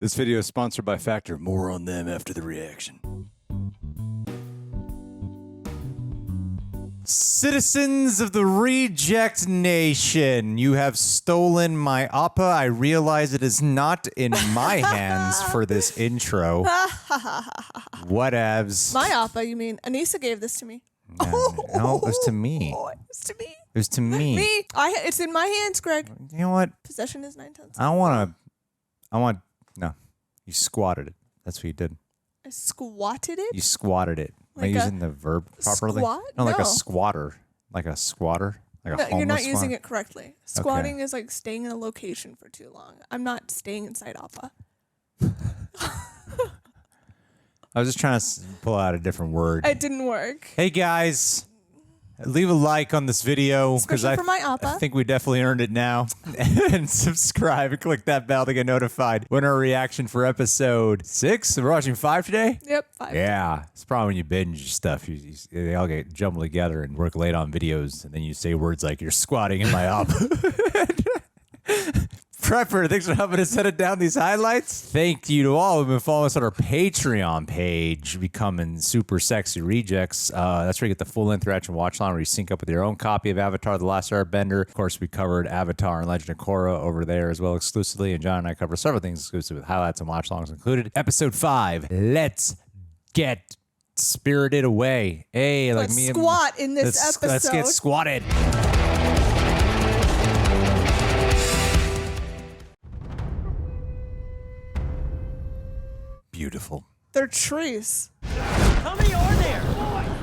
This video is sponsored by Factor. More on them after the reaction. Citizens of the Reject Nation, you have stolen my Appa. I realize it is not in my hands for this intro. Whatevs. My Appa, you mean? Anissa gave this to me. No, it was to me. Oh, it was to me. It was to me. Me. It's in my hands, Greg. You know what? Possession is 9 tenths. No. You squatted it. That's what you did. I squatted it? You squatted it. Am I using the verb properly? Squat? No, like No. a squatter. Like a squatter? Like a No, you're not homeless using squatter? it correctly. Squatting is like staying in a location for too long. I'm not staying inside Appa. I was just trying to pull out a different word. It didn't work. Hey guys, leave a like on this video because Especially for my Appa. I think we definitely earned it now. And subscribe and click that bell to get notified when our reaction for episode 6. We're watching 5 today? Yep, 5. Yeah, it's probably when you binge stuff. They all get jumbled together and work late on videos, and then you say words like "you're squatting in my op." Prepper, thanks for helping us edit down these highlights. Thank you to all who've been following us on our Patreon page, becoming super sexy rejects. That's where you get the full-length reaction watch line where you sync up with your own copy of Avatar: The Last Airbender. Of course, we covered Avatar and Legend of Korra over there as well exclusively, and John and I cover several things exclusive with highlights and watch longs included. Episode 5, let's get spirited away. Hey, like Let's me squat in this episode. Let's get squatted. Beautiful. They're trees. How many are there?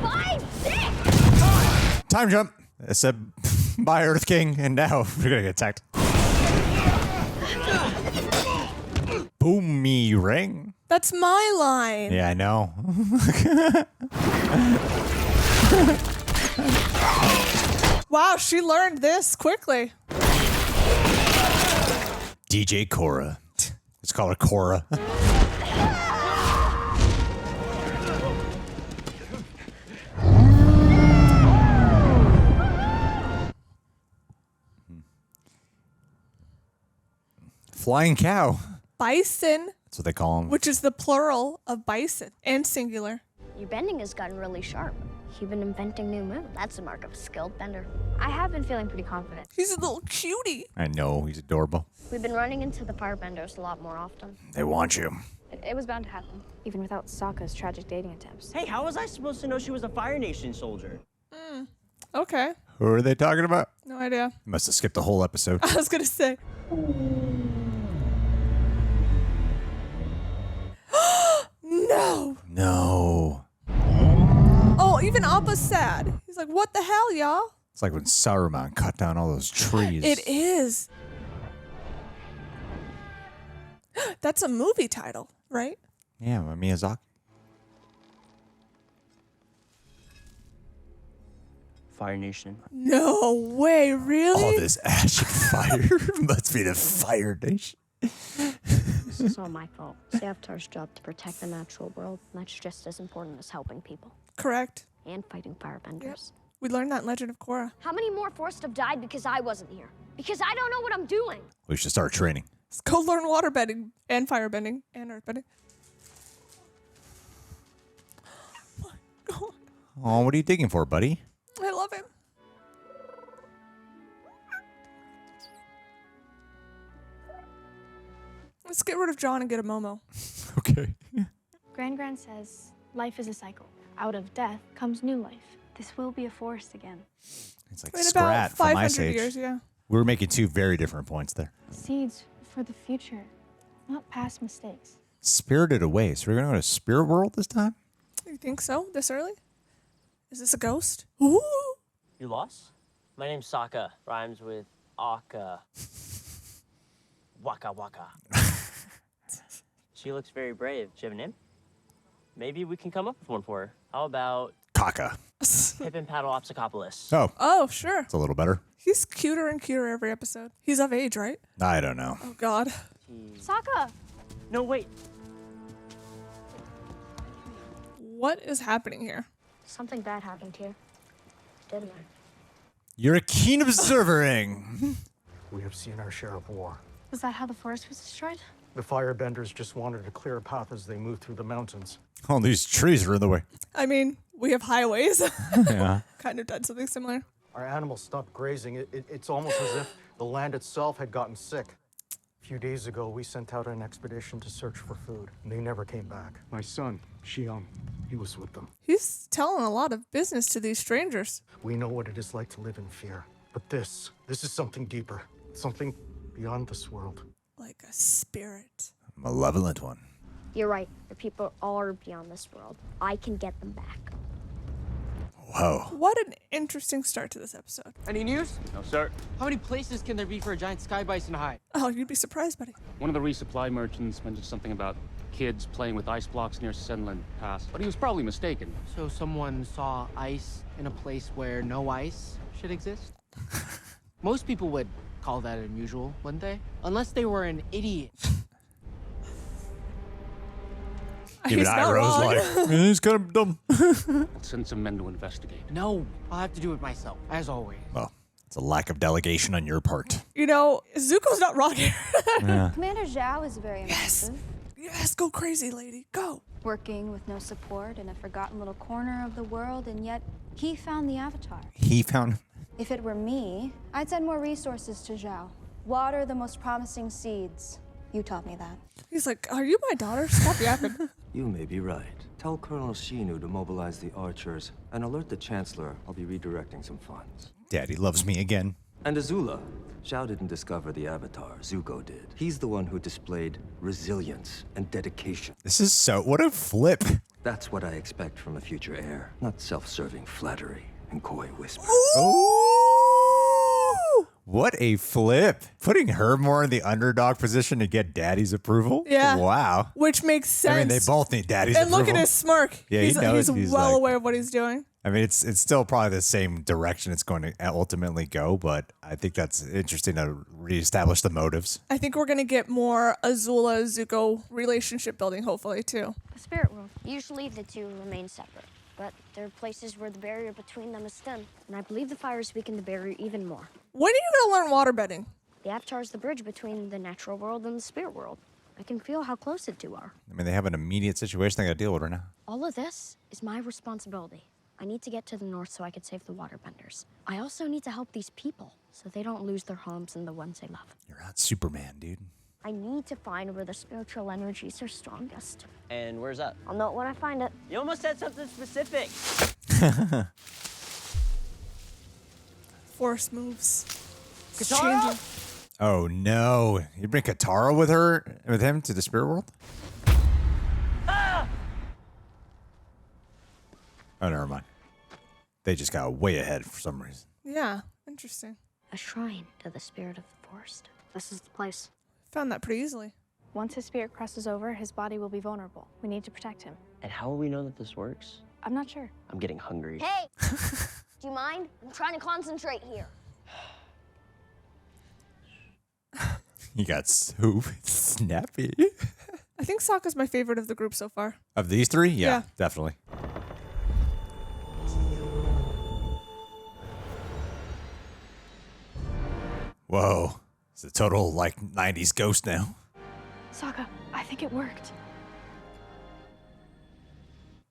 5, 6! Time jump. I said bye, Earth King, and now we're gonna get attacked. Boomy ring. That's my line. Yeah, I know. Wow, she learned this quickly. DJ Korra. Let's call her Korra. Flying cow. Bison, That's what they call them. which is the plural of bison and singular. Your bending has gotten really sharp. You've been inventing new moves. That's a mark of a skilled bender. I have been feeling pretty confident. He's a little cutie. I know, he's adorable. We've been running into the firebenders a lot more often. They want you. It was bound to happen, even without Sokka's tragic dating attempts. Hey, how was I supposed to know she was a Fire Nation soldier? Okay, Who are they talking about? no idea. Must have skipped the whole episode. I was gonna say. No. No. Oh, even Appa's sad. He's like, what the hell, y'all? It's like when Saruman cut down all those trees. It is. That's a movie title, right? Yeah, Miyazaki. Fire Nation. No way, really? All this ash and fire must be the Fire Nation. This is all my fault. It's the Avatar's job to protect the natural world, and that's just as important as helping people. Correct. And fighting firebenders. We learned that in Legend of Korra. How many more forced have died because I wasn't here? Because I don't know what I'm doing. We should start training. Let's go learn waterbending and firebending and earthbending. Oh my God. Oh, what are you digging for, buddy? I love him. Let's get rid of John and get a Momo. Okay. Gran Gran says, life is a cycle. Out of death comes new life. This will be a forest again. It's like In Scrat about from 500 Ice Age. years, yeah. We were making two very different points there. Seeds for the future, not past mistakes. Spirited Away. So we're going to go to Spirit World this time? You think so? This early? Is this a ghost? Ooh. You lost? My name's Sokka. Rhymes with Akka. Waka waka. She looks very brave. Do you have a name? Maybe we can come up with one for her. How about Kaka. Pippin Paddleopsicopolis? Oh, Oh, sure. it's a little better. He's cuter and cuter every episode. He's of age, right? I don't know. Oh, God. Sokka! No, wait. What is happening here? Something bad happened here, didn't it? You're a keen observer, Aang. We have seen our share of war. Was that how the forest was destroyed? The firebenders just wanted to clear a path as they moved through the mountains. All these trees are in the way. I mean, we have highways. Yeah. Kind of done something similar. Our animals stopped grazing. It's almost as if the land itself had gotten sick. A few days ago, we sent out an expedition to search for food, and they never came back. My son, Xiang, he was with them. He's telling a lot of business to these strangers. We know what it is like to live in fear. But this is something deeper, something beyond this world. Like a spirit. Malevolent one. You're right. The people are beyond this world. I can get them back. Whoa. What an interesting start to this episode. Any news? No, sir. How many places can there be for a giant sky bison to hide? Oh, you'd be surprised, buddy. One of the resupply merchants mentioned something about kids playing with ice blocks near Senland Pass, but he was probably mistaken. So someone saw ice in a place where no ice should exist? Most people would call that unusual, wouldn't they? Unless they were an idiot. Even He's not Iroh's wrong. like, he's kind of dumb. Let's send some men to investigate. No, I'll have to do it myself, as always. Well, it's a lack of delegation on your part. You know, Zuko's not wrong here. Yeah. Commander Zhao is very impressive. Yes, go crazy, lady. Go. Working with no support in a forgotten little corner of the world, and yet he found the Avatar. He found. If it were me, I'd send more resources to Zhao. Water the most promising seeds. You taught me that. He's like, are you my daughter? Stop yapping. You may be right. Tell Colonel Shinu to mobilize the archers and alert the Chancellor I'll be redirecting some funds. Daddy loves me again. And Azula. Zhao didn't discover the Avatar, Zuko did. He's the one who displayed resilience and dedication. This is so. What a flip. That's what I expect from a future heir, not self-serving flattery and coy whisper. Ooh! What a flip. Putting her more in the underdog position to get daddy's approval? Yeah. Wow. Which makes sense. I mean, they both need daddy's And approval. look at his smirk. Yeah, he knows. He's well aware of what he's doing. I mean, it's still probably the same direction it's going to ultimately go, but I think that's interesting to reestablish the motives. I think we're going to get more Azula-Zuko relationship building, hopefully, too. The spirit world. Usually the two remain separate, but there are places where the barrier between them is thin, and I believe the fires weaken the barrier even more. When are you going to learn waterbending? The Avatar is the bridge between the natural world and the spirit world. I can feel how close the two are. I mean, they have an immediate situation they got to deal with right now. All of this is my responsibility. I need to get to the north so I can save the waterbenders. I also need to help these people so they don't lose their homes and the ones they love. You're not Superman, dude. I need to find where the spiritual energies are strongest. And where's that? I'll know it when I find it. You almost said something specific. Force moves. It's Katara? changing. Oh, no. You bring Katara with him to the spirit world? Oh, never mind. They just got way ahead for some reason. Yeah, interesting. A shrine to the spirit of the forest. This is the place. Found that pretty easily. Once his spirit crosses over, his body will be vulnerable. We need to protect him. And how will we know that this works? I'm not sure. I'm getting hungry. Hey! Do you mind? I'm trying to concentrate here. You got so snappy. I think Sokka's my favorite of the group so far. Of these three? Yeah, Yeah. definitely. Whoa. It's a total, 90s ghost now. Sokka, I think it worked.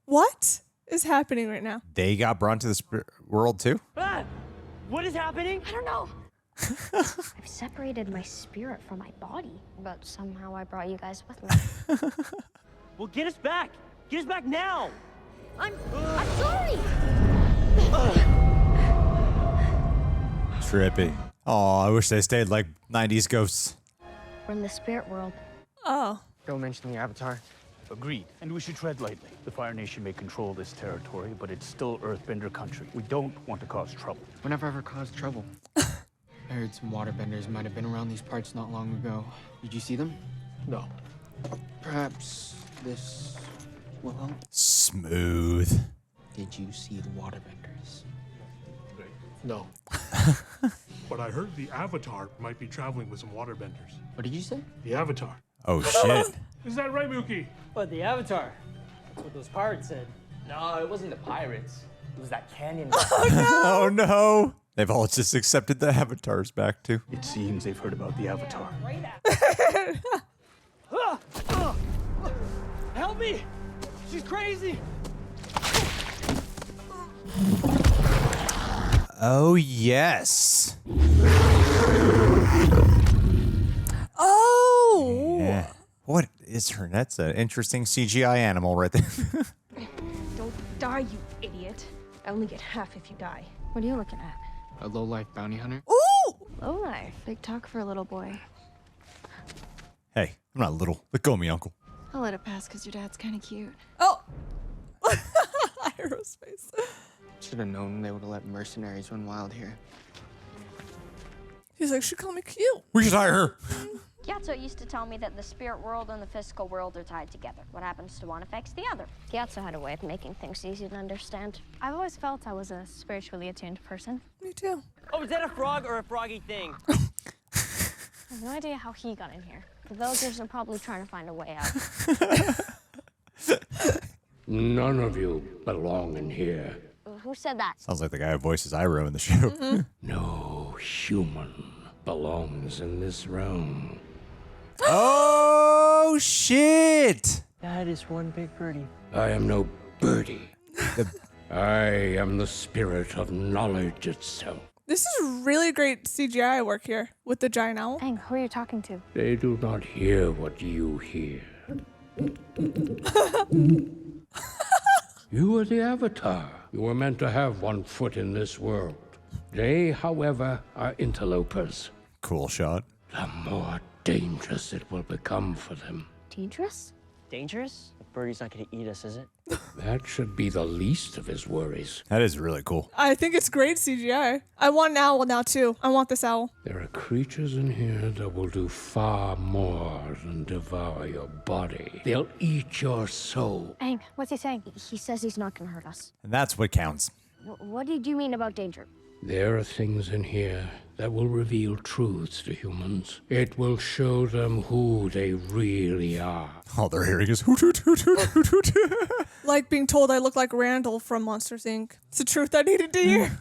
What is happening right now? They got brought to the spirit world, too? Ah! What is happening? I don't know. I've separated my spirit from my body, but somehow I brought you guys with me. Well, get us back. Get us back now. I'm sorry. Trippy. Oh, I wish they stayed like 90s ghosts. We're in the spirit world. Oh. Don't mention the Avatar. Agreed. And we should tread lightly. The Fire Nation may control this territory, but it's still Earthbender country. We don't want to cause trouble. We never ever caused trouble. I heard some waterbenders might have been around these parts not long ago. Did you see them? No. Perhaps this will help. Smooth. Did you see the waterbenders? No. But I heard the Avatar might be traveling with some waterbenders. What did you say? The Avatar. Oh, shit. Is that right, Mookie? What, the Avatar? That's what those pirates said. No, it wasn't the pirates. It was that canyon guy. Oh, no. They've all just accepted the avatars back, too. It seems they've heard about the Avatar. Help me! She's crazy! Oh, yes. Oh! Yeah. What is her? That's an interesting CGI animal right there. Don't die, you idiot. I only get half if you die. What are you looking at? A low-life bounty hunter? Ooh! Low life. Big talk for a little boy. Hey, I'm not little. Let go of me, uncle. I'll let it pass because your dad's kind of cute. Oh! Iroh's face. Should have known they would have let mercenaries run wild here. He's like, she called me cute. We should hire her. Gyatso used to tell me that the spirit world and the physical world are tied together. What happens to one affects the other. Gyatso had a way of making things easy to understand. I've always felt I was a spiritually attuned person. Me too. Oh, is that a frog or a froggy thing? I have no idea how he got in here. The villagers are probably trying to find a way out. None of you belong in here. Who said that? Sounds like the guy who voices Iroh in the show. No human belongs in this realm. Oh, shit. That is one big birdie. I am no birdie. I am the spirit of knowledge itself. This is really great CGI work here with the giant owl. Aang, who are you talking to? They do not hear what you hear. You are the Avatar. You were meant to have one foot in this world. They, however, are interlopers. Cool shot. The more dangerous it will become for them. Dangerous? Dangerous? The birdie's not gonna eat us, is it? That should be the least of his worries. That is really cool. I think it's great CGI. I want an owl now too. I want this owl. There are creatures in here that will do far more than devour your body. They'll eat your soul. Aang, what's he saying? He says he's not gonna hurt us. And that's what counts. What did you mean about danger? There are things in here that will reveal truths to humans. It will show them who they really are. All they're hearing is hoot, hoot, hoot, hoot, hoot, hoot. Like being told I look like Randall from Monsters, Inc. It's the truth I needed to hear.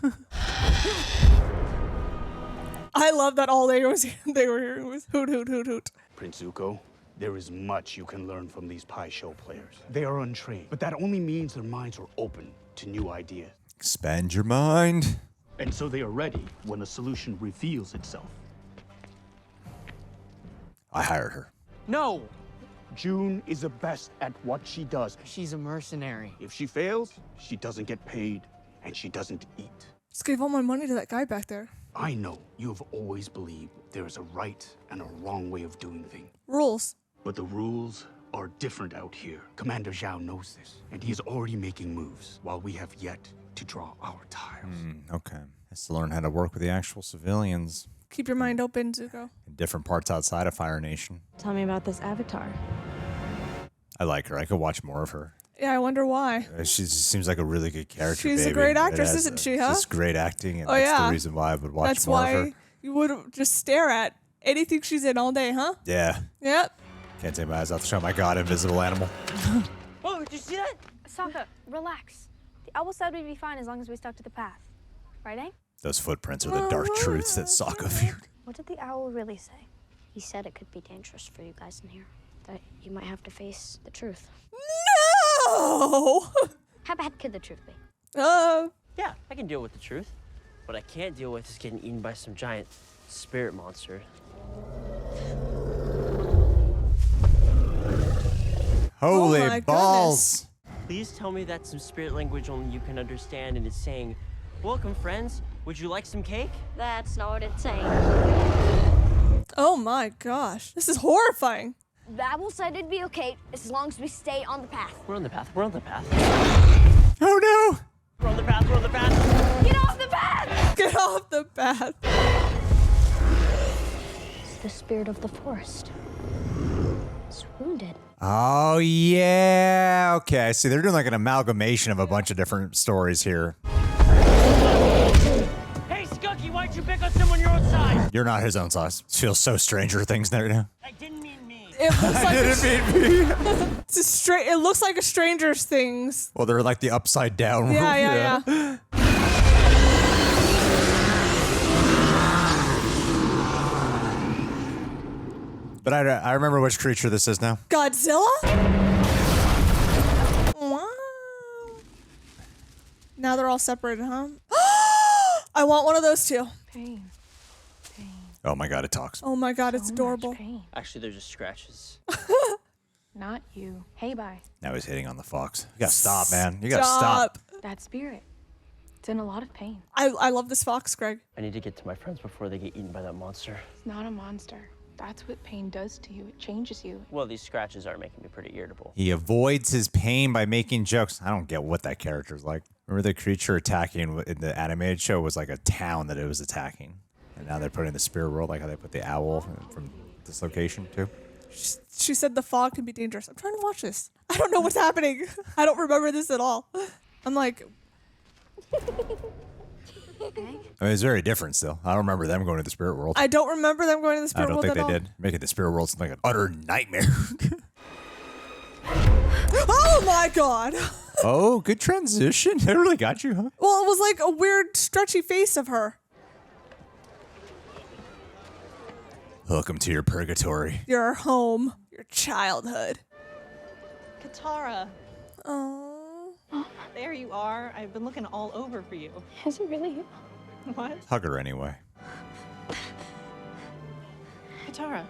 I love that all they were hearing was hoot, hoot, hoot, hoot. Prince Zuko, there is much you can learn from these pie show players. They are untrained, but that only means their minds are open to new ideas. Expand your mind. And so they are ready when a solution reveals itself. I hired her. No! June is the best at what she does. She's a mercenary. If she fails, she doesn't get paid, and she doesn't eat. Just gave all my money to that guy back there. I know you have always believed there is a right and a wrong way of doing things. Rules. But the rules are different out here. Commander Zhao knows this, and he is already making moves while we have yet to draw our tires. Okay. Has to learn how to work with the actual civilians Keep your mind open, Zuko. in different parts outside of Fire Nation. Tell me about this Avatar. I like her. I could watch more of her. Yeah, I wonder why. She just seems like a really good character. She's a baby. great It actress, has isn't she, huh? Just great acting, and Oh, that's yeah. the reason why I would watch That's more of why her. you would just stare at anything she's in all day, huh? Yeah. Yep. Can't take my eyes off the show. My God, invisible animal. Oh, did you see that? Sokka, relax. The owl said we'd be fine as long as we stuck to the path. Right, Aang? Those footprints are the dark truths that Sokka feared. What did the owl really say? He said it could be dangerous for you guys in here. That you might have to face the truth. No! How bad could the truth be? Yeah, I can deal with the truth. What I can't deal with is getting eaten by some giant spirit monster. Holy my balls. Please tell me that's some spirit language only you can understand and it's saying, "Welcome, friends. Would you like some cake?" That's not what it's saying. Oh my gosh. This is horrifying. The owl said it'd be okay as long as we stay on the path. We're on the path. We're on the path. Oh no! We're on the path. We're on the path. Get off the path! Get off the path. It's the spirit of the forest. It's wounded. Oh, yeah. Okay, see, they're doing like an amalgamation of a bunch of different stories here. Hey, Skunky, why'd you pick on someone your own size? You're not his own size. Feels so Stranger Things there now. I didn't mean me. It looks I like didn't mean me. it's it looks like a Stranger Things. Well, they're like the upside down. Yeah. But I remember which creature this is now. Godzilla? Wow. Now they're all separated, huh? I want one of those too. Pain. Oh my god, it talks. Oh my god, it's adorable. Actually, they're just scratches. Not you. Hey, bye. Now he's hitting on the fox. You gotta stop, man. You gotta stop. That spirit. It's in a lot of pain. I love this fox, Greg. I need to get to my friends before they get eaten by that monster. It's not a monster. That's what pain does to you. It changes you. Well, these scratches are making me pretty irritable. He avoids his pain by making jokes. I don't get what that character's like. Remember the creature attacking in the animated show was like a town that it was attacking. And now they're putting the spirit world, like how they put the owl from this location too. She said the fog can be dangerous. I'm trying to watch this. I don't know what's happening. I don't remember this at all. I'm like... I mean, it's very different still. I don't remember them going to the spirit world. I don't remember them going to the spirit world I at don't all. think they did. Making the spirit world like an utter nightmare. Oh my god! Oh, good transition. That really got you, huh? Well, it was like a weird stretchy face of her. Welcome to your purgatory. Your home. Your childhood. Katara. Oh. There you are. I've been looking all over for you. Is it really you? What? Hug her anyway. Katara,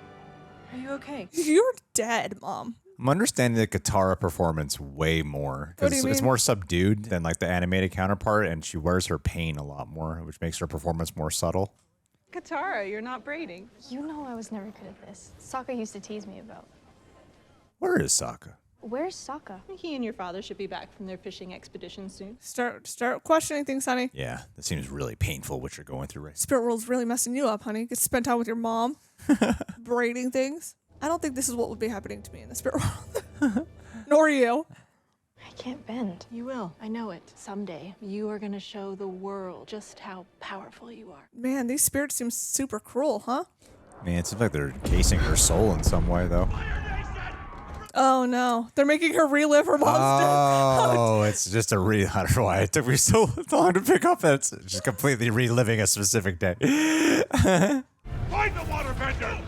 are you okay? You're dead, Mom. I'm understanding the Katara performance way more What do because you it's mean? more subdued than like the animated counterpart, and she wears her pain a lot more, which makes her performance more subtle. Katara, you're not braiding. You know I was never good at this. Sokka used to tease me about. Where is Sokka? Where's Sokka? He and your father should be back from their fishing expedition soon. Start questioning things, honey. Yeah, that seems really painful what you're going through right Spirit world's really messing you up, honey. Get spend time with your mom, braiding things. I don't think this is what would be happening to me in the spirit world. Nor you. I can't bend. You will. I know it. Someday, you are going to show the world just how powerful you are. Man, these spirits seem super cruel, huh? Man, it seems like they're casing her soul in some way, though. Oh no, they're making her relive her mom's death. Oh, it's just a I don't know why it took me so long to pick up that it's just completely reliving a specific day. Find the waterbender!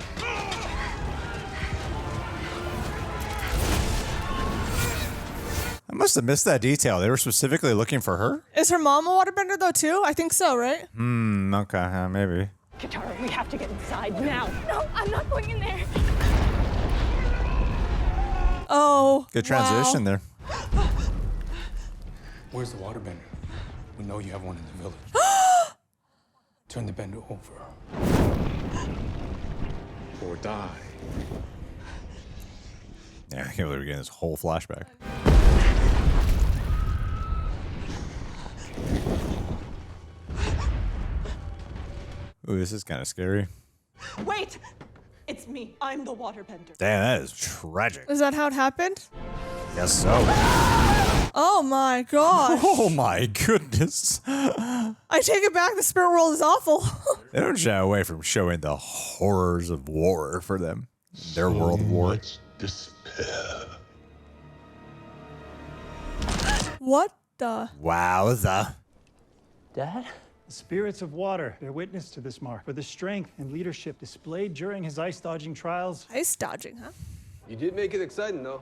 I must have missed that detail. They were specifically looking for her? Is her mom a waterbender though too? I think so, right? Okay, maybe. Katara, we have to get inside now. No, I'm not going in there. Oh, Good transition there. Where's the waterbender? We know you have one in the village. Turn the bender over. Or die. Yeah, I can't believe we're getting this whole flashback. Ooh, this is kind of scary. Wait! It's me. I'm the waterbender. Damn, that is tragic. Is that how it happened? Yes, so. Oh my gosh. Oh my goodness. I take it back. The spirit world is awful. They don't shy away from showing the horrors of war for them. Their world war. Despair. What the? Wowza. Dad? The spirits of water bear witness to this mark for the strength and leadership displayed during his ice-dodging trials. Ice-dodging, huh? You did make it exciting, though.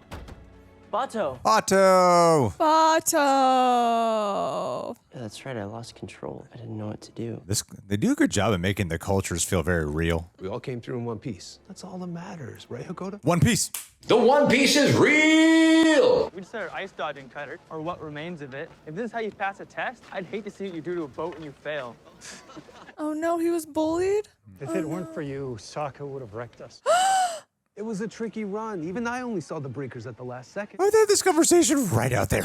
Bato. Bato. Bato. Yeah, that's right. I lost control. I didn't know what to do. They do a good job of making the cultures feel very real. We all came through in one piece. That's all that matters, right, Hakoda? One Piece. The One Piece is real! We just started ice dodging, Cutter, or what remains of it. If this is how you pass a test, I'd hate to see what you do to a boat when you fail. Oh no, he was bullied? If it weren't for you, Sokka would have wrecked us. It was a tricky run. Even I only saw the breakers at the last second. I had this conversation right out there.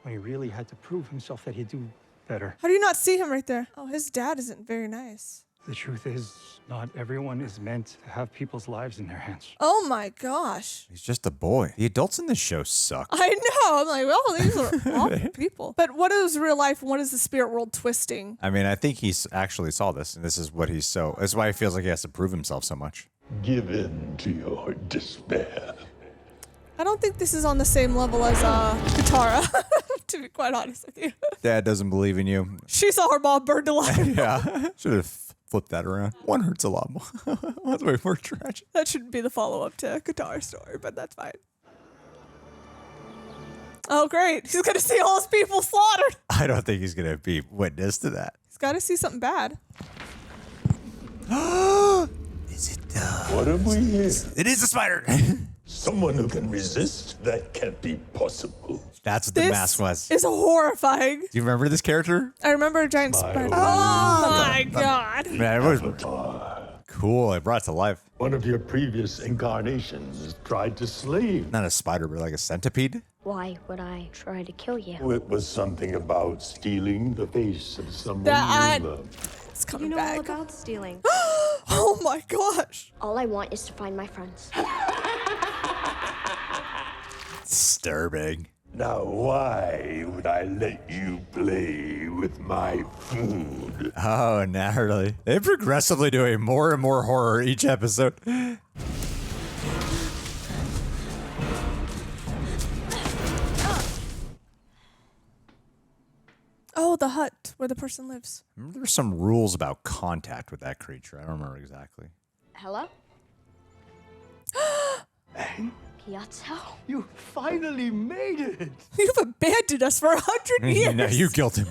When he really had to prove himself that he'd do better. How do you not see him right there? Oh, his dad isn't very nice. The truth is, not everyone is meant to have people's lives in their hands. Oh my gosh. He's just a boy. The adults in this show suck. I know. I'm like, well, these are awful people. But what is real life and what is the spirit world twisting? I mean, I think he actually saw this, and this is what he's so. That's why he feels like he has to prove himself so much. Give in to your despair. I don't think this is on the same level as Katara, to be quite honest with you. Dad doesn't believe in you. She saw her mom burned alive. Yeah. Should have flip that around. One hurts a lot more. One's way more tragic. That shouldn't be the follow-up to Katara's story, but that's fine. Oh, great. He's going to see all his people slaughtered. I don't think he's going to be witness to that. He's got to see something bad. Is it What have we here? It is a spider. Someone who can resist? That can't be possible. That's what the mask was. It's horrifying. Do you remember this character? I remember a giant spider. Oh, my God. Man, it was cool. It brought it to life. One of your previous incarnations tried to slay. Not a spider, but like a centipede. Why would I try to kill you? It was something about stealing the face of someone you love. It's coming you know back. all about stealing. Oh my gosh. All I want is to find my friends. Disturbing. Now, why would I let you play with my food? Oh, naturally. They're progressively doing more and more horror each episode. Oh, the hut where the person lives. Remember there were some rules about contact with that creature. I don't remember exactly. Hello? Aang? Kiawentiio? You finally made it! You've abandoned us for 100 years. No, you killed him.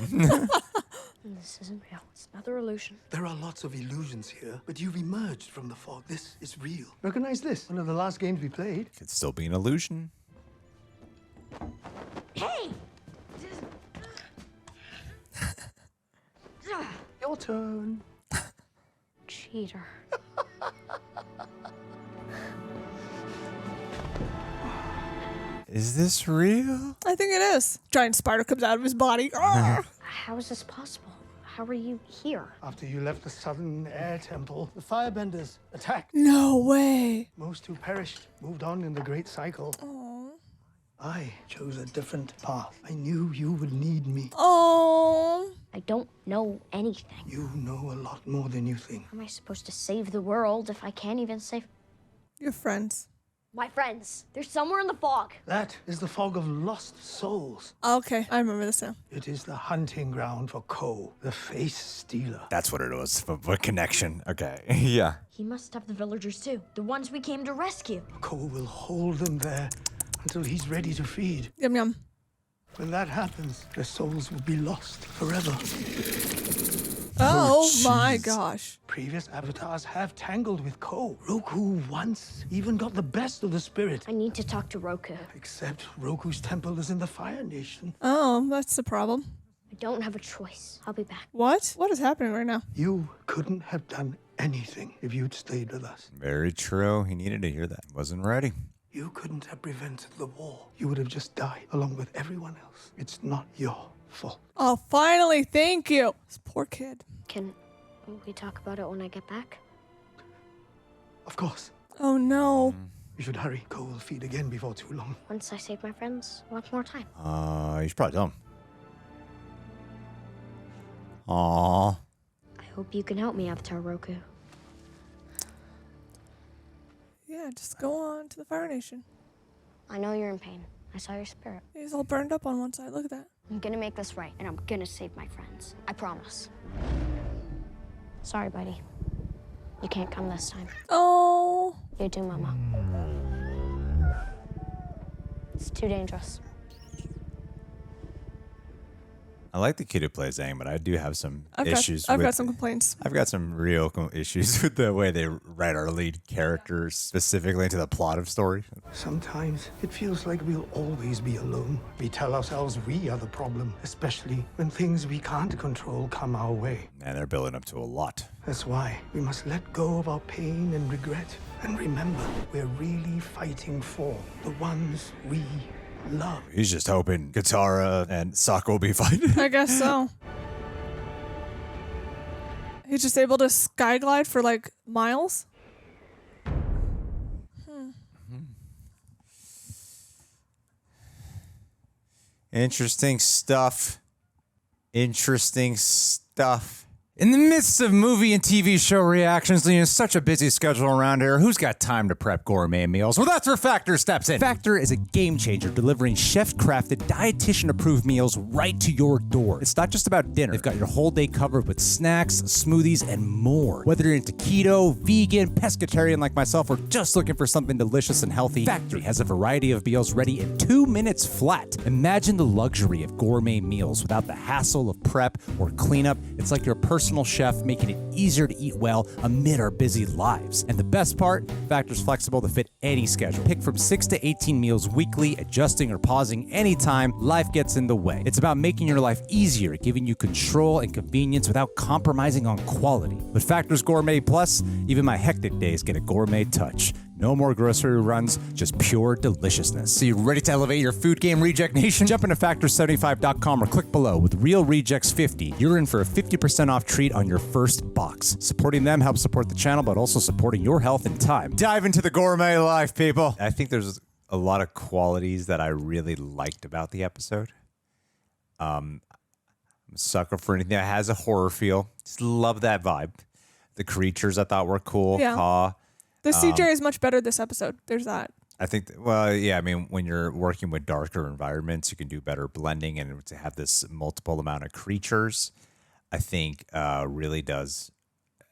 This isn't real. It's another illusion. There are lots of illusions here, but you've emerged from the fog. This is real. Recognize this? One of the last games we played. Could still be an illusion. Hey! Your turn. Cheater. Is this real? I think it is. Giant spider comes out of his body. Arrgh. How is this possible? How are you here? After you left the Southern Air Temple, the Firebenders attacked. No way. Most who perished moved on in the Great Cycle. Oh. I chose a different path. I knew you would need me. Oh. I don't know anything. You know a lot more than you think. How am I supposed to save the world if I can't even save Your friends. my friends? They're somewhere in the fog. That is the fog of lost souls. Okay, I remember this now. It is the hunting ground for Ko, the face stealer. That's what it was. What connection? Okay. Yeah. He must have the villagers too. The ones we came to rescue. Ko will hold them there until he's ready to feed. Yum yum. When that happens, their souls will be lost forever. Oh my gosh. Previous avatars have tangled with Ko. Roku once even got the best of the spirit. I need to talk to Roku. Except Roku's temple is in the Fire Nation. Oh, that's the problem. I don't have a choice. I'll be back. What? What is happening right now? You couldn't have done anything if you'd stayed with us. Very true. He needed to hear that. Wasn't ready. You couldn't have prevented the war. You would have just died along with everyone else. It's not your fault. Oh, finally. Thank you. This poor kid. Can we talk about it when I get back? Of course. Oh no. You should hurry. Ko will feed again before too long. Once I save my friends, we'll have more time. You should probably tell him. Aww. I hope you can help me, Avatar Roku. Yeah, just go on to the Fire Nation. I know you're in pain. I saw your spirit. He's all burned up on one side. Look at that. I'm gonna make this right, and I'm gonna save my friends. I promise. Sorry, buddy. You can't come this time. Oh. You too, Mama. It's too dangerous. I like the kid who plays Aang, but I do have some issues. I've got some complaints. I've got some real issues with the way they write our lead characters specifically into the plot of story. Sometimes it feels like we'll always be alone. We tell ourselves we are the problem, especially when things we can't control come our way. And they're building up to a lot. That's why we must let go of our pain and regret and remember we're really fighting for the ones we love. He's just hoping Katara and Sokka will be fine. I guess so. He's just able to skyglide for like miles. Interesting stuff. In the midst of movie and TV show reactions, leading such a busy schedule around here, who's got time to prep gourmet meals? Well, that's where Factor steps in. Factor is a game changer, delivering chef-crafted, dietitian-approved meals right to your door. It's not just about dinner. They've got your whole day covered with snacks, smoothies, and more. Whether you're into keto, vegan, pescatarian like myself, or just looking for something delicious and healthy, Factory has a variety of meals ready in 2 minutes flat. Imagine the luxury of gourmet meals without the hassle of prep or cleanup. It's like your personal chef, making it easier to eat well amid our busy lives. And the best part, Factor's flexible to fit any schedule. Pick from 6 to 18 meals weekly, adjusting or pausing anytime life gets in the way. It's about making your life easier, giving you control and convenience without compromising on quality. With Factor's Gourmet Plus, even my hectic days get a gourmet touch. No more grocery runs, just pure deliciousness. So you ready to elevate your food game, Reject Nation? Jump into Factor75.com or click below. With Real Rejects 50, you're in for a 50% off treat on your first box. Supporting them helps support the channel, but also supporting your health and time. Dive into the gourmet life, people. I think there's a lot of qualities that I really liked about the episode. I'm a sucker for anything that has a horror feel. Just love that vibe. The creatures I thought were cool. Yeah. The CJ is much better this episode. There's that. I think, well, yeah, I mean, when you're working with darker environments, you can do better blending, and to have this multiple amount of creatures, I think really does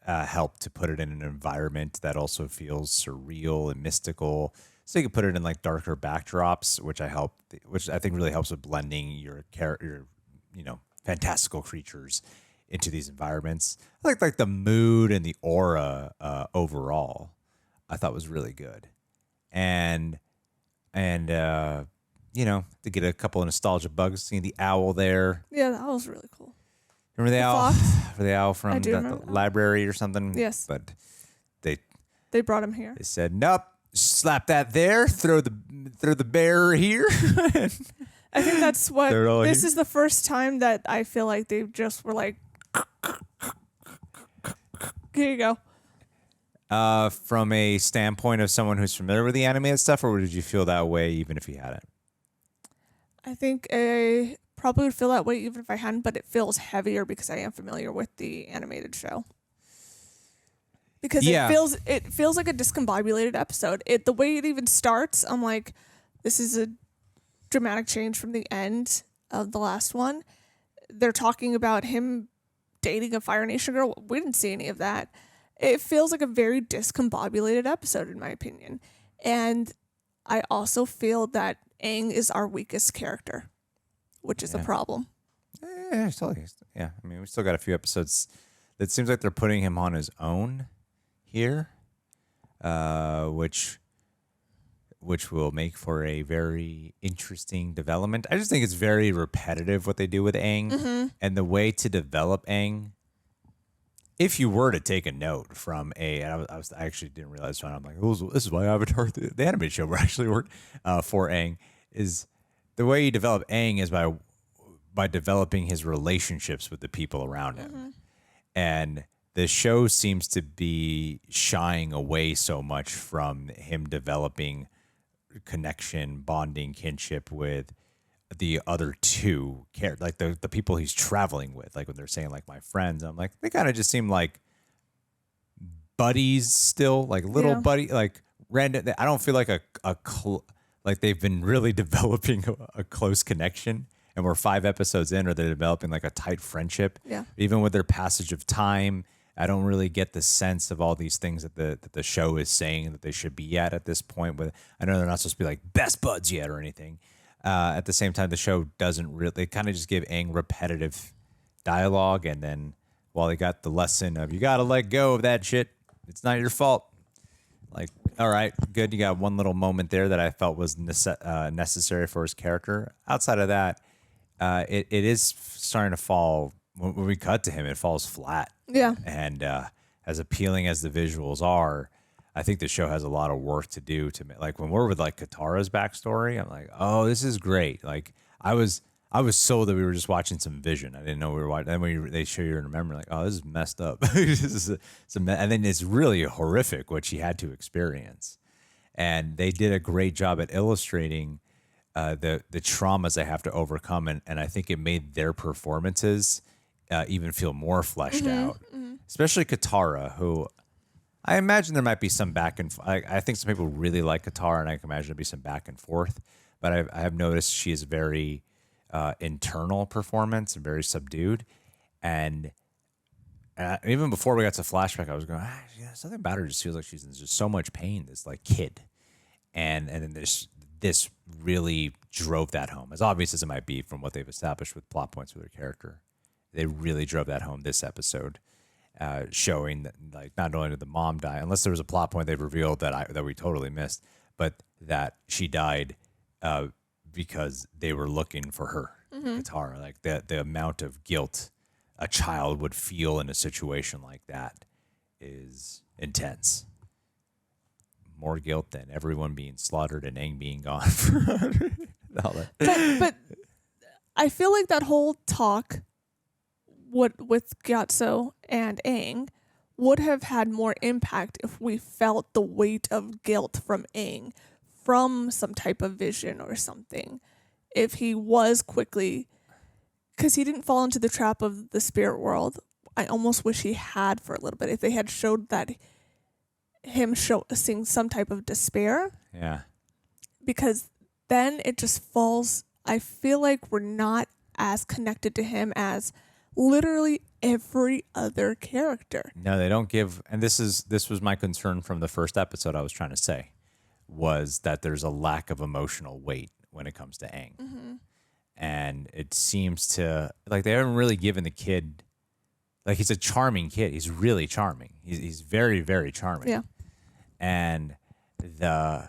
help to put it in an environment that also feels surreal and mystical. So you can put it in like darker backdrops, which I think really helps with blending your fantastical creatures into these environments. I like the mood and the aura overall. I thought was really good. And to get a couple of nostalgia bugs, seeing the owl there. Yeah, that was really cool. Remember the owl? Fox? For the owl from the library or something? Yes. But they brought him here. They said, nope, slap that there, throw the bear here. I think that's what, this here. is the first time that I feel like they just were like, here you go. From a standpoint of someone who's familiar with the animated stuff, or did you feel that way even if you hadn't? I think I probably would feel that way even if I hadn't, but it feels heavier because I am familiar with the animated show. Because it feels like a discombobulated episode. The way it even starts, I'm like, this is a dramatic change from the end of the last one. They're talking about him dating a Fire Nation girl. We didn't see any of that. It feels like a very discombobulated episode, in my opinion. And I also feel that Aang is our weakest character, which is a problem. Yeah, I mean, we still got a few episodes. It seems like they're putting him on his own here, which will make for a very interesting development. I just think it's very repetitive what they do with Aang, and the way to develop Aang. If you were to take a note from I actually didn't realize, I'm like, this is why Avatar, the animated show, actually worked for Aang, is the way you develop Aang is by developing his relationships with the people around him. And the show seems to be shying away so much from him developing connection, bonding, kinship with the other two characters, like the people he's traveling with. Like when they're saying like my friends, I'm like, they kind of just seem like buddies still, like little buddy, like random. I don't feel like like they've been really developing a close connection, and we're 5 episodes in, or they're developing like a tight friendship. Yeah. Even with their passage of time, I don't really get the sense of all these things that the show is saying that they should be at this point. But I know they're not supposed to be like best buds yet or anything. At the same time, the show doesn't really, they kind of just give Aang repetitive dialogue. And then while they got the lesson of, you got to let go of that shit. It's not your fault. Like, all right, good. You got one little moment there that I felt was necessary for his character. Outside of that, it is starting to fall. When we cut to him, it falls flat. Yeah. And as appealing as the visuals are, I think the show has a lot of work to do to make, like when we're with like Katara's backstory, I'm like, oh, this is great. Like I was sold that we were just watching some vision. I didn't know we were watching. Then when they show you in remember, like, oh, this is messed up. And then it's really horrific what she had to experience. And they did a great job at illustrating the traumas they have to overcome. And I think it made their performances even feel more fleshed out. Especially Katara, who I imagine there might be some back and I think some people really like Katara, and I can imagine there'd be some back and forth. But I have noticed she is very internal performance and very subdued. And even before we got to flashback, I was going, something about her just feels like she's in just so much pain. This like kid, and then this really drove that home. As obvious as it might be from what they've established with plot points with her character, they really drove that home this episode, showing that like not only did the mom die, unless there was a plot point they've revealed that we totally missed, but that she died because they were looking for her, Katara. Like the amount of guilt a child would feel in a situation like that is intense. More guilt than everyone being slaughtered and Aang being gone. But I feel like that whole talk with Gyatso and Aang would have had more impact if we felt the weight of guilt from Aang from some type of vision or something. If he was quickly, because he didn't fall into the trap of the spirit world. I almost wish he had for a little bit. If they had showed that him seeing some type of despair. Yeah. Because then it just falls. I feel like we're not as connected to him as literally every other character. No, they don't give, and this was my concern from the first episode I was trying to say, was that there's a lack of emotional weight when it comes to Aang. And it seems to, like, they haven't really given the kid, like, he's a charming kid. He's really charming. He's very, very charming. Yeah. And the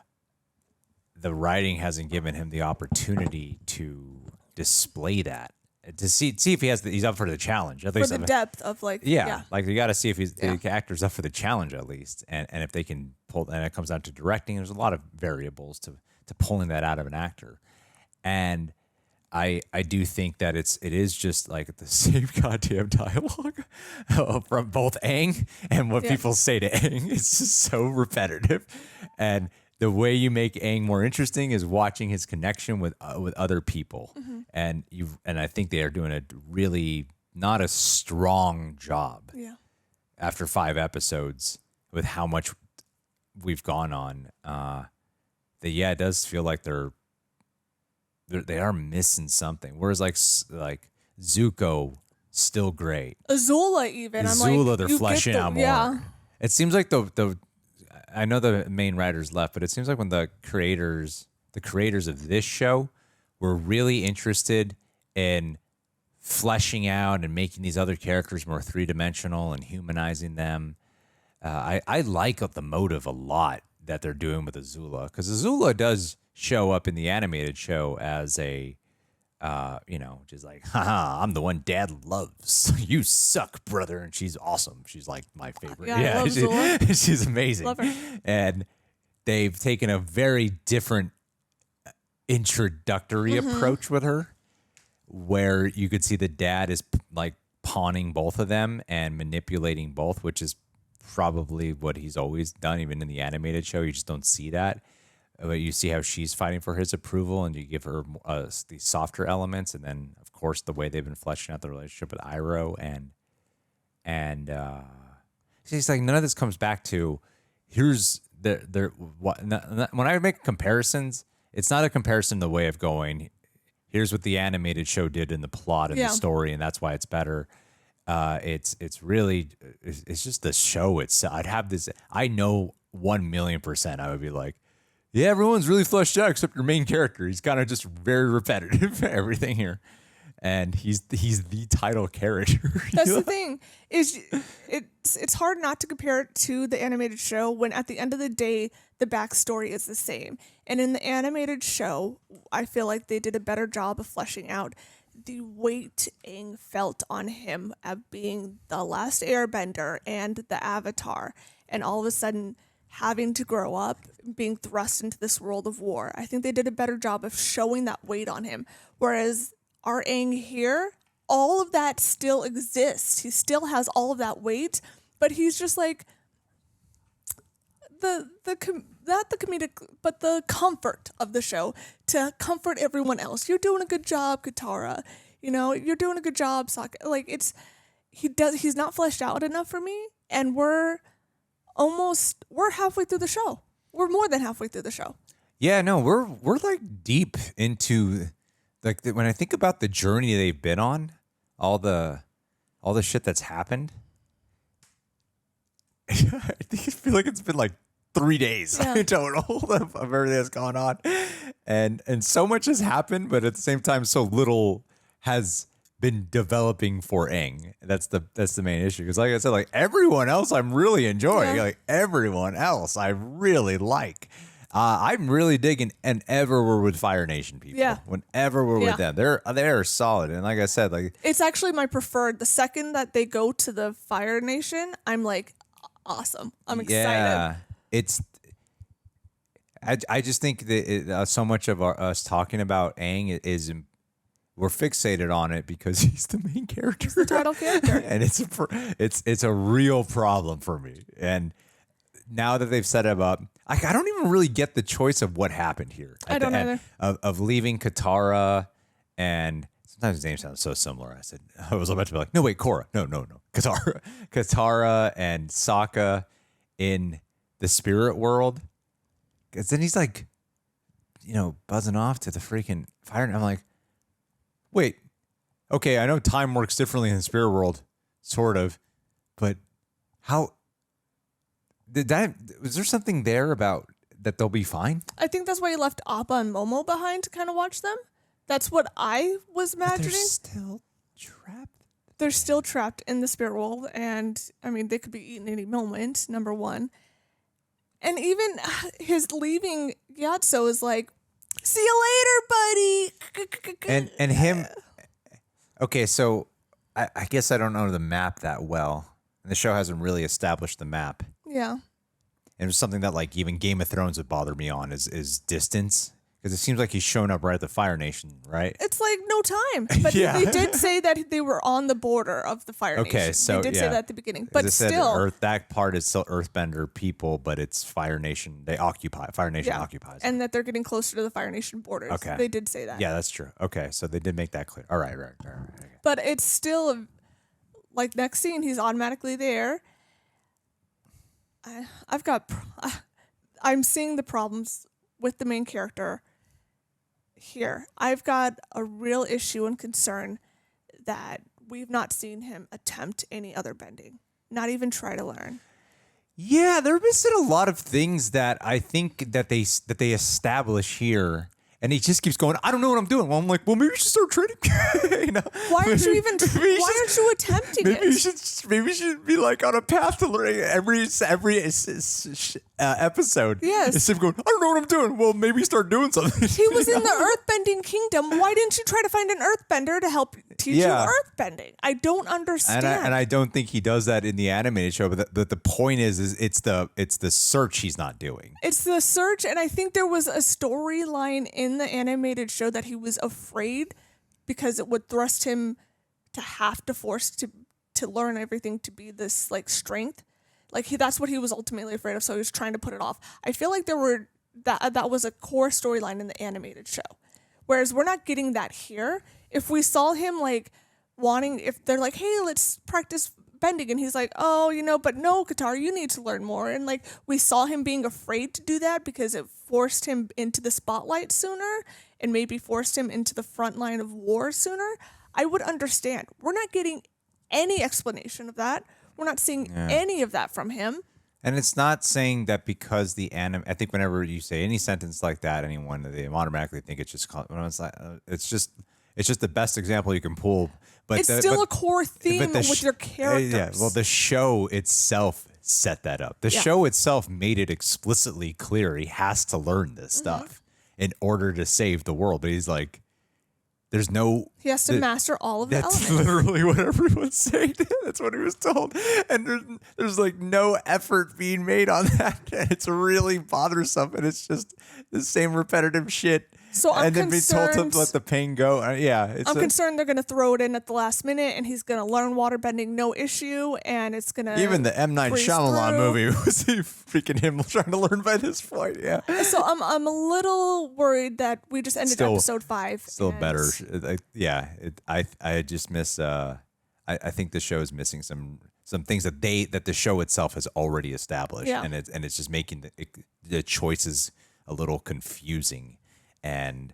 writing hasn't given him the opportunity to display that, to see if he's up for the challenge. At least for the depth of like, like you got to see if the actor's up for the challenge at least, and if they can pull. And it comes down to directing. There's a lot of variables to pulling that out of an actor, and I do think that it is just like the same goddamn dialogue from both Aang and what people say to Aang. It's just so repetitive, and the way you make Aang more interesting is watching his connection with other people, and I think they are doing a really not a strong job. Yeah. After 5 episodes, with how much we've gone on, it does feel like they are missing something. Whereas like Zuko, still great. Azula even. Azula, they're fleshing out more. Yeah. It seems like I know the main writers left, but it seems like when the creators of this show were really interested in fleshing out and making these other characters more 3-dimensional and humanizing them. I like the motive a lot that they're doing with Azula, because Azula does show up in the animated show as a, just like, haha, I'm the one Dad loves. You suck, brother. And she's awesome. She's like my favorite. Yeah, I love Azula. She's amazing. Love her. And they've taken a very different introductory approach with her, where you could see the dad is like pawning both of them and manipulating both, which is probably what he's always done. Even in the animated show, you just don't see that. But you see how she's fighting for his approval, and you give her the softer elements, and then of course the way they've been fleshing out the relationship with Iroh, and it's like none of this comes back to here's when I make comparisons, it's not a comparison the way of going, here's what the animated show did in the plot and the story, and that's why it's better. It's just the show itself. I'd have this. I know 1,000,000% I would be like, yeah, everyone's really fleshed out except your main character. He's kind of just very repetitive, everything here. And he's the title character. That's the thing. It's hard not to compare it to the animated show when at the end of the day, the backstory is the same. And in the animated show, I feel like they did a better job of fleshing out the weight Aang felt on him of being the last Airbender and the Avatar. And all of a sudden having to grow up, being thrust into this world of war. I think they did a better job of showing that weight on him. Whereas our Aang here, all of that still exists. He still has all of that weight, but he's just like not the comedic, but the comfort of the show to comfort everyone else. You're doing a good job, Katara. you're doing a good job, Sokka. Like he's not fleshed out enough for me, and we're halfway through the show. We're more than halfway through the show. Yeah, no, we're like deep into like when I think about the journey they've been on, all the shit that's happened. I feel like it's been like 3 days in total of everything that's gone on, and so much has happened, but at the same time, so little has been developing for Aang. That's the main issue. Because like I said, like everyone else, I'm really enjoying. Yeah. Like everyone else, I really like. I'm really digging. Whenever we're with Fire Nation people, whenever we're with them, they're solid. And like I said, like it's actually my preferred. The second that they go to the Fire Nation, I'm like, awesome. I'm excited. Yeah, I just think that so much of us talking about Aang is we're fixated on it because he's the main character. He's the title character. And it's a real problem for me. And now that they've set him up, I don't even really get the choice of what happened here. I don't either. Of leaving Katara, and sometimes his name sounds so similar. I was about to be like, no, wait, Korra. No. Katara and Sokka in the spirit world. Because then he's like, buzzing off to the freaking fire. And I'm like, wait, okay, I know time works differently in the spirit world, sort of, but how was there something there about that they'll be fine? I think that's why he left Appa and Momo behind to kind of watch them. That's what I was imagining. They're still trapped. They're still trapped in the spirit world, and I mean, they could be eaten any moment, number one. And even his leaving Gyatso is like, see you later, buddy. And him. Okay, so I guess I don't know the map that well. And the show hasn't really established the map. Yeah. And it was something that like even Game of Thrones would bother me on is distance. Because it seems like he's shown up right at the Fire Nation, right? It's like no time. But they did say that they were on the border of the Fire Nation. Okay, so they did say that at the beginning. But it said still, that part is still Earthbender people, but it's Fire Nation. They occupy. Fire Nation occupies. And that they're getting closer to the Fire Nation borders. Okay. They did say that. Yeah, that's true. Okay, so they did make that clear. All right. Okay. But it's still like next scene, he's automatically there. I'm seeing the problems with the main character here. I've got a real issue and concern that we've not seen him attempt any other bending, not even try to learn. Yeah, they're missing a lot of things that I think that they establish here. And he just keeps going, I don't know what I'm doing. Well, I'm like, well, maybe you should start training. Why aren't you even? Why aren't you attempting it? Maybe you should be like on a path to learning every episode. Yes. Instead of going, I don't know what I'm doing. Well, maybe start doing something. He was in the earthbending kingdom. Why didn't you try to find an earthbender to help teach you earthbending? I don't understand. And I don't think he does that in the animated show. But the point is it's the search he's not doing. It's the search, and I think there was a storyline in the animated show that he was afraid because it would thrust him to have to force to learn everything to be this like strength. Like that's what he was ultimately afraid of, so he was trying to put it off. I feel like that was a core storyline in the animated show. Whereas we're not getting that here. If we saw him like wanting, if they're like, hey, let's practice bending, and he's like, oh, but no, Katara, you need to learn more. And like we saw him being afraid to do that because it forced him into the spotlight sooner and maybe forced him into the front line of war sooner, I would understand. We're not getting any explanation of that. We're not seeing any of that from him. And it's not saying that because I think whenever you say any sentence like that, they automatically think it's just, it's just the best example you can pull. But it's still a core theme with your characters. Yeah, well, the show itself set that up. The show itself made it explicitly clear he has to learn this stuff in order to save the world. But he's like, there's no... He has to master all of the elements. That's literally what everyone's saying. That's what he was told. And there's like no effort being made on that. And it's really bothersome. And it's just the same repetitive shit So I'm and then be told to let the pain go. I'm concerned they're going to throw it in at the last minute, and he's going to learn waterbending no issue, and it's going to even the M. Night Shyamalan movie was freaking him trying to learn by this point. Yeah. So I'm a little worried that we just ended episode 5. Still better. I just miss. I think the show is missing some things that the show itself has already established, and it's just making the choices a little confusing. And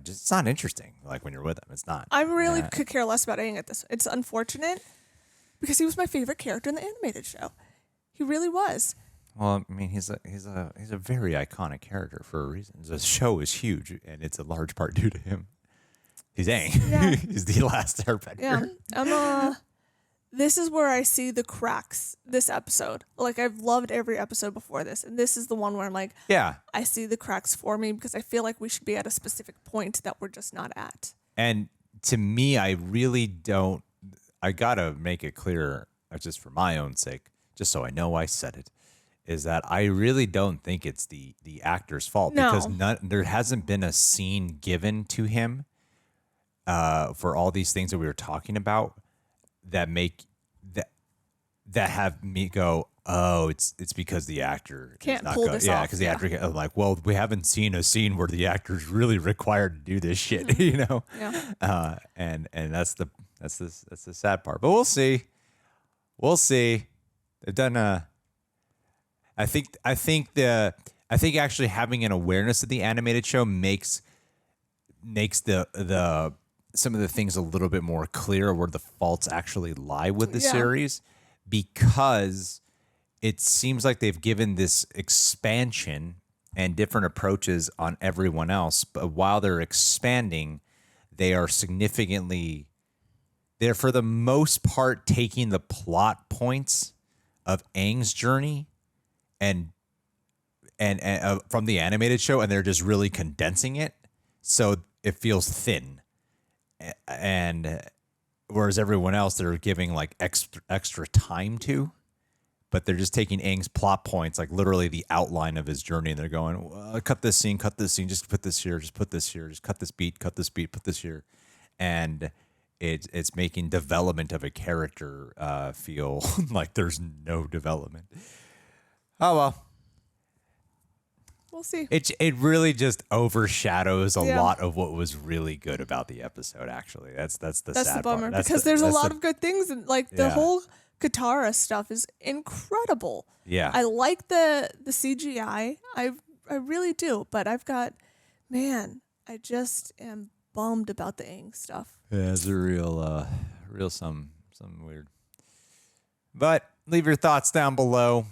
just it's not interesting. Like when you're with him, it's not. I really could care less about Aang at this. It's unfortunate because he was my favorite character in the animated show. He really was. Well, I mean, he's a very iconic character for a reason. The show is huge, and it's a large part due to him. He's Aang. Yeah. He's the last Airbender. Yeah, this is where I see the cracks this episode. Like, I've loved every episode before this, and this is the one where I'm like, I see the cracks for me because I feel like we should be at a specific point that we're just not at. And to me, I really don't, I gotta make it clear, just for my own sake, just so I know I said it, is that I really don't think it's the actor's fault because there hasn't been a scene given to him for all these things that we were talking about that make that have me go, oh, it's because the actor can't pull this off. Because the actor, I'm like, well, we haven't seen a scene where the actor's really required to do this shit, you know. Yeah. And that's the sad part. But we'll see. They've done I think actually having an awareness of the animated show makes the some of the things a little bit more clear where the faults actually lie with the series, because it seems like they've given this expansion and different approaches on everyone else. But while they're expanding, they're for the most part taking the plot points of Aang's journey and from the animated show, and they're just really condensing it. So it feels thin. And whereas everyone else they're giving like extra time to, but they're just taking Aang's plot points, like literally the outline of his journey, and they're going, well, cut this scene, just put this here, just put this here, just cut this beat, put this here. And it's making development of a character feel like there's no development. Oh well. We'll see. It really just overshadows a lot of what was really good about the episode. Actually, that's the sad the bummer part. because there's a lot of good things, and like the whole Katara stuff is incredible. Yeah, I like the CGI. I really do, but I just am bummed about the Aang stuff. Yeah, it's a real some weird. But leave your thoughts down below.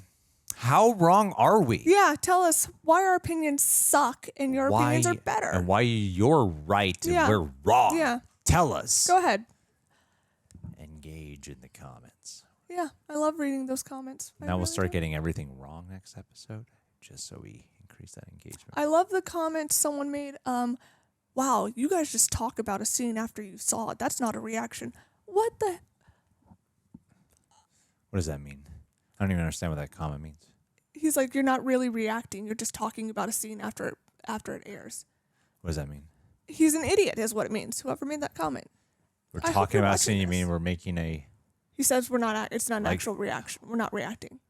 How wrong are we? Yeah, tell us why our opinions suck and your opinions are better. And why you're right and we're wrong. Yeah. Tell us. Go ahead. Engage in the comments. Yeah, I love reading those comments. Now we'll start getting everything wrong next episode, just so we increase that engagement. I love the comment someone made. Wow, you guys just talk about a scene after you saw it. That's not a reaction. What the? What does that mean? I don't even understand what that comment means. He's like, you're not really reacting. You're just talking about a scene after it airs. What does that mean? He's an idiot is what it means. Whoever made that comment. We're talking about a scene. You mean we're making a... He says we're not. It's not an actual reaction. We're not reacting.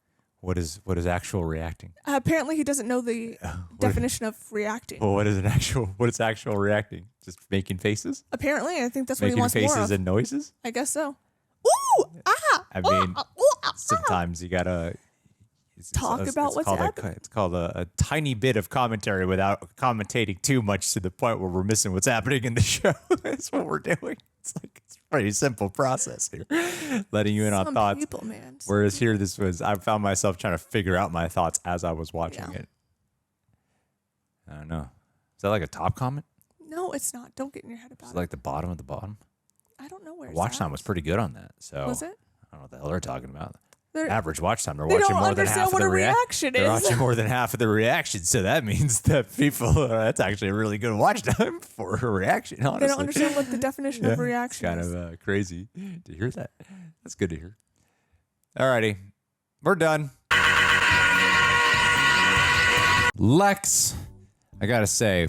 What is actual reacting? Apparently, he doesn't know the definition of reacting. Well, what is actual reacting? Just making faces? Apparently, I think that's what he wants making more of. faces and noises? I guess so. Ooh! Ah! I mean, sometimes you gotta... Talk about what's happening. It's called a tiny bit of commentary without commentating too much to the point where we're missing what's happening in the show. That's what we're doing. It's a pretty simple process here, letting you in on thoughts. People, man. Whereas here, I found myself trying to figure out my thoughts as I was watching it. I don't know. Is that like a top comment? No, it's not. Don't get in your head about it. Is it like the bottom of the bottom? I don't know where. Watch time was pretty good on that. So was it? I don't know what the hell they're talking about. Average watch time. They're watching more than half of the reaction. They're watching more than half of the reaction. So that means that people, that's actually a really good watch time for a reaction. Honestly, they don't understand what the definition of reaction is. It's kind of crazy to hear that. That's good to hear. Alrighty, we're done. Lex, I gotta say,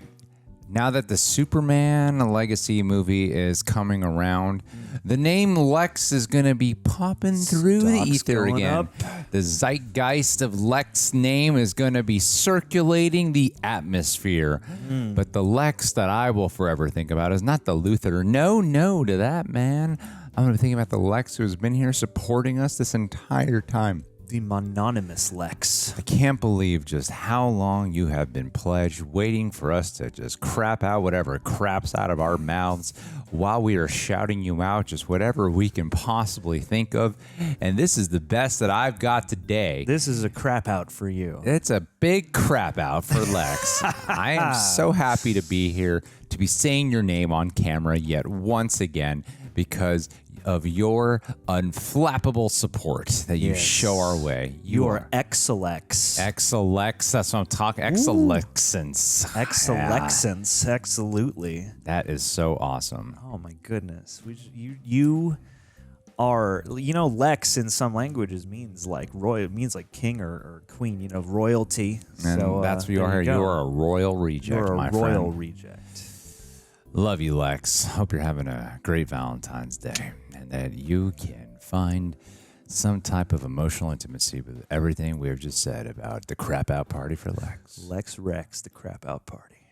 Now that the Superman Legacy movie is coming around, the name Lex is going to be popping through the ether again. The zeitgeist of Lex's name is going to be circulating the atmosphere. But the Lex that I will forever think about is not the Luthor. No to that, man. I'm going to be thinking about the Lex who has been here supporting us this entire time. The mononymous Lex. I can't believe just how long you have been pledged, waiting for us to just crap out whatever craps out of our mouths while we are shouting you out, just whatever we can possibly think of. And this is the best that I've got today. This is a crap out for you. It's a big crap out for Lex. I am so happy to be here, to be saying your name on camera yet once again, because of your unflappable support that you show our way. You are Excelex. Excelex, that's what I'm talking. Excellexence. Excellexence, absolutely. That is so awesome. Oh my goodness. You are, Lex in some languages means like royal, it means like king or queen, royalty. And so that's what you are. You are a royal reject, my friend. You're a royal reject. Love you, Lex. Hope you're having a great Valentine's Day and that you can find some type of emotional intimacy with everything we have just said about the crap out party for Lex. Lex Rex, the crap out party.